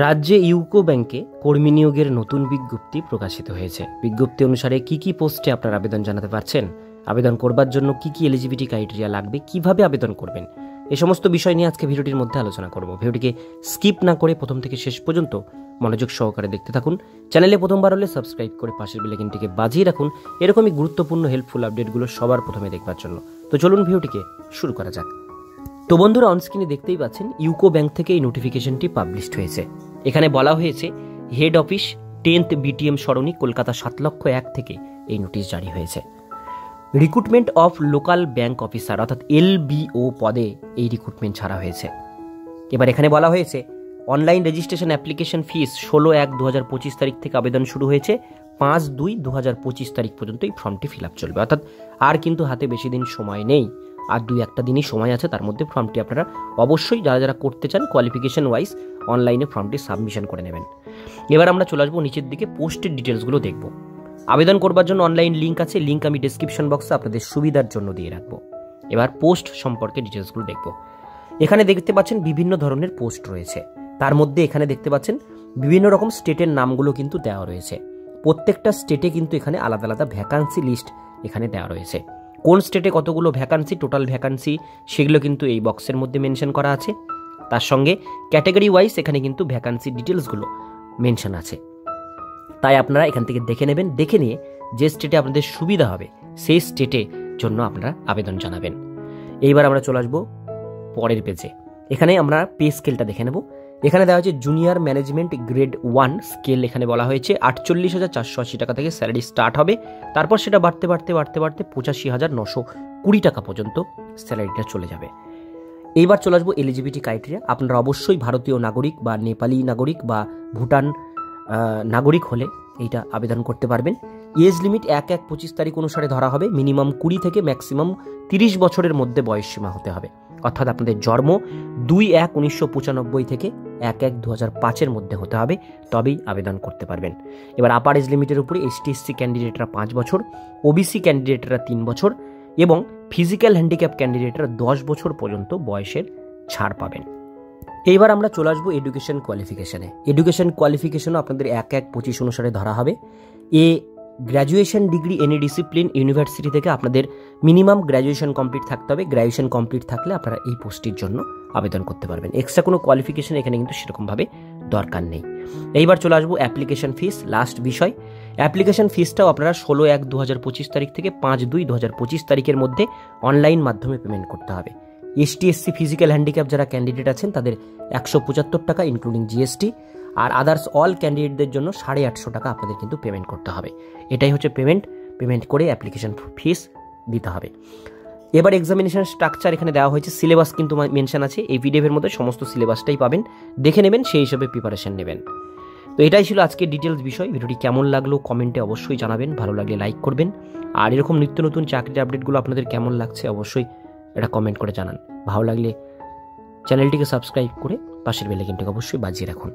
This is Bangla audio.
রাজ্যে ইউকো ব্যাংকে কর্মী নিয়োগের নতুন বিজ্ঞপ্তি প্রকাশিত হয়েছে। বিজ্ঞপ্তি অনুসারে কি কি পোস্টে আপনার আবেদন জানাতে পারছেন, আবেদন করবার জন্য কি কি এলিজিবিলিটি ক্রাইটেরিয়া লাগবে, কিভাবে আবেদন করবেন, এই সমস্ত বিষয় নিয়ে আজকে ভিডিওটির মধ্যে আলোচনা করব। ভিডিওটিকে স্কিপ না করে প্রথম থেকে শেষ পর্যন্ত মনোযোগ সহকারে দেখতে থাকুন। চ্যানেলে প্রথমবার হলে সাবস্ক্রাইব করে পাশের বেল আইকনটিকে বাজিয়ে রাখুন এরকমই গুরুত্বপূর্ণ হেল্পফুল আপডেটগুলো সবার প্রথমে দেখবার জন্য। তো চলুন ভিডিওটিকে শুরু করা যাক। তো বন্ধুরা, অনস্ক্রিনে দেখতেই পাচ্ছেন ইউকো ব্যাংক থেকে এই নোটিফিকেশনটি পাবলিশড হয়েছে। এখানে বলা হয়েছে হেড অফিস 10th BTM সরণি কলকাতা 7,01,000 থেকে এই নোটিশ জারি হয়েছে। Recruitment of local bank officer অর্থাৎ LBO পদে এই রিক্রুটমেন্ট ছাড়া হয়েছে। এবার এখানে বলা হয়েছে অনলাইন রেজিস্ট্রেশন অ্যাপ্লিকেশন ফিস 16/1/2025 তারিখ থেকে আবেদন শুরু হয়েছে। 5/2/2025 তারিখ পর্যন্ত এই ফর্মটি ফিল আপ চলবে। অর্থাৎ আর কিন্তু হাতে বেশি দিন সময় নেই, আর 2-1 দিনই সময় আছে। তার মধ্যে ফর্মটি আপনারা অবশ্যই যারা যারা করতে চান কোয়ালিফিকেশন ওয়াইজ অনলাইনে ফর্মটি সাবমিশন করে নেবেন। এবার আমরা চলে আসবো নিচের দিকে, পোস্টের ডিটেলসগুলো দেখব। আবেদন করবার জন্য অনলাইন লিঙ্ক আছে, লিঙ্ক আমি ডেসক্রিপশন বক্সে আপনাদের সুবিধার জন্য দিয়ে রাখবো। এবার পোস্ট সম্পর্কে ডিটেলসগুলো দেখব। এখানে দেখতে পাচ্ছেন বিভিন্ন ধরনের পোস্ট রয়েছে। তার মধ্যে এখানে দেখতে পাচ্ছেন বিভিন্ন রকম স্টেটের নামগুলো কিন্তু দেওয়া রয়েছে। প্রত্যেকটা স্টেটে কিন্তু এখানে আলাদা আলাদা ভ্যাকান্সি লিস্ট এখানে দেওয়া রয়েছে। কোন স্টেটে কতগুলো ভ্যাকান্সি, টোটাল ভ্যাকান্সি, সেগুলো কিন্তু এই বক্সের মধ্যে মেনশন করা আছে। তার সঙ্গে ক্যাটাগরি ওয়াইজ এখানে কিন্তু ভ্যাকান্সি ডিটেলসগুলো মেনশন আছে। তাই আপনারা এখান থেকে দেখে নেবেন, দেখে নিয়ে যে স্টেটে আপনাদের সুবিধা হবে সেই স্টেটে জন্য আপনারা আবেদন জানাবেন। এইবার আমরা চলে আসবো পরের পেজে। এখানে আমরা পে স্কেলটা দেখে নেব। এখানে দেওয়া হয়েছে জুনিয়র ম্যানেজমেন্ট গ্রেড 1 স্কেল। এখানে বলা হয়েছে 48,480 টাকা থেকে স্যালারি স্টার্ট হবে। তারপর সেটা বাড়তে 85,920 টাকা পর্যন্ত স্যালারিটা চলে যাবে। এইবার চলে আসবো এলিজিবিলিটি ক্রাইটেরিয়া। আপনারা অবশ্যই ভারতীয় নাগরিক বা নেপালি নাগরিক বা ভুটান নাগরিক হলে এইটা আবেদন করতে পারবেন। এজ লিমিট 1/1/25 তারিখ অনুসারে ধরা হবে। মিনিমাম 20 থেকে ম্যাক্সিমাম 30 বছরের মধ্যে বয়স সীমা হতে হবে। অর্থাৎ আপনাদের জন্ম 2/1/1995 থেকে 1/1/2005 মধ্যে হতে হবে, তবেই আবেদন করতে পারবেন। এবার আপার এজ লিমিটের উপরে ST/SC ক্যান্ডিডেটরা 5 বছর, OBC ক্যান্ডিডেটরা 3 বছর এবং ফিজিক্যাল হ্যান্ডিক্যাপ ক্যান্ডিডেটরা 10 বছর পর্যন্ত বয়সের ছাড় পাবেন। এইবার আমরা চলে আসবো এডুকেশন কোয়ালিফিকেশনে। এডুকেশন কোয়ালিফিকেশনও আপনাদের 1/1/25 অনুসারে ধরা হবে। Graduation degree any discipline university থেকে আপনাদের মিনিমাম গ্র্যাজুয়েশন কমপ্লিট থাকতে হবে। গ্র্যাজুয়েশন কমপ্লিট থাকলে আপনারা এই পোস্টটির জন্য আবেদন করতে পারবেন। এক্সট্রা কোনো কোয়ালিফিকেশন এখানে কিন্তু সেরকমভাবে দরকার নেই। এইবার চলে আসবো অ্যাপ্লিকেশন ফিস, লাস্ট বিষয়। অ্যাপ্লিকেশন ফিসটাও আপনারা 16/1/2025 তারিখ থেকে 5/2/2025 তারিখের মধ্যে অনলাইন মাধ্যমে পেমেন্ট করতে হবে। ST/SC ফিজিক্যাল হ্যান্ডিক্যাপ যারা ক্যান্ডিডেট আছেন তাদের 175 টাকা ইনক্লুডিং GST, আর আদার্স অল ক্যান্ডিডেটদের জন্য 850 টাকা আপনাদের কিন্তু পেমেন্ট করতে হবে। এটাই হচ্ছে পেমেন্ট করে অ্যাপ্লিকেশন ফিস দিতে হবে। এবার এক্সামিনেশন স্ট্রাকচার এখানে দেওয়া হয়েছে, সিলেবাস কিন্তু মেনশন আছে। এই পিডিএফের মধ্যে সমস্ত সিলেবাসটাই পাবেন, দেখে নেবেন, সেই হিসেবে প্রিপারেশন নেবেন। তো এটাই ছিল আজকের ডিটেলস বিষয়। ভিডিওটি কেমন লাগলো কমেন্টে অবশ্যই জানাবেন, ভালো লাগলে লাইক করবেন। আর এরকম নিত্য নতুন চাকরির আপডেটগুলো আপনাদের কেমন লাগছে অবশ্যই এটা কমেন্ট করে জানান। ভালো লাগলে চ্যানেলটিকে সাবস্ক্রাইব করে পাশের বেল আইকনটিকে অবশ্যই বাজিয়ে রাখুন।